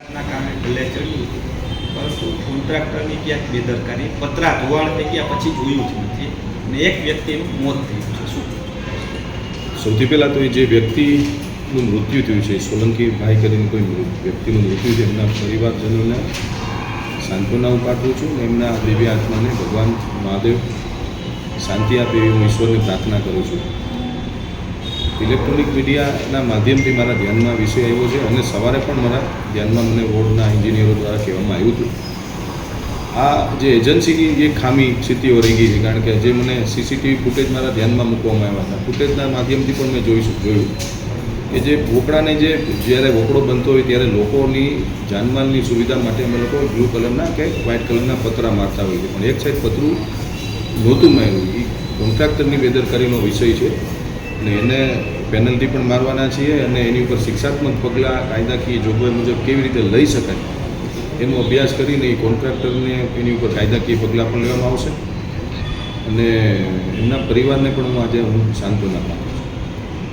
કામે ભલે ચડ્યું હતું, પરંતુ કોન્ટ્રાક્ટરની ક્યાંક બેદરકારી પતરા ધોવાણ થઈ ગયા પછી જોયું જ નથી અને એક વ્યક્તિનું મોત થયું છે. શું સૌથી પહેલાં તો એ જે વ્યક્તિનું મૃત્યુ થયું છે, સોલંકી ભાઈ કરીને કોઈ વ્યક્તિનું મૃત્યુ છે, એમના પરિવારજનોને સાંત્વના હું પાઠવું છું અને એમના દિવ્ય આત્માને ભગવાન મહાદેવ શાંતિ આપે એવી હું ઈશ્વરની પ્રાર્થના કરું છું. ઇલેક્ટ્રોનિક મીડિયાના માધ્યમથી મારા ધ્યાનમાં વિષય આવ્યો છે અને સવારે પણ મારા ધ્યાનમાં મને બોર્ડના એન્જિનિયરો દ્વારા કહેવામાં આવ્યું હતું. આ જે એજન્સીની જે ખામી સ્થિતિઓ રહી ગઈ છે, કારણ કે જે મને સીસીટીવી ફૂટેજ મારા ધ્યાનમાં મૂકવામાં આવ્યા હતા, ફૂટેજના માધ્યમથી પણ મેં જોયું કે જે વોકડાને જ્યારે વોકડો બનતો હોય ત્યારે લોકોની જાનમાલની સુવિધા માટે અમે લોકો બ્લુ કલરના કે વ્હાઇટ કલરના પતરા મારતા હોઈએ છીએ, પણ એક સાઈડ પતરું નહોતું માર્યું. એ કોન્ટ્રાક્ટરની બેદરકારીનો વિષય છે અને એને પેનલ્ટી પણ મારવાના છીએ અને એની ઉપર શિક્ષાત્મક પગલાં કાયદાકીય જોગવાઈ મુજબ કેવી રીતે લઈ શકાય એનો અભ્યાસ કરીને એ કોન્ટ્રાક્ટરને એની ઉપર કાયદાકીય પગલાં પણ લેવામાં આવશે અને એમના પરિવારને પણ આજે હું સાંત્વના આપું.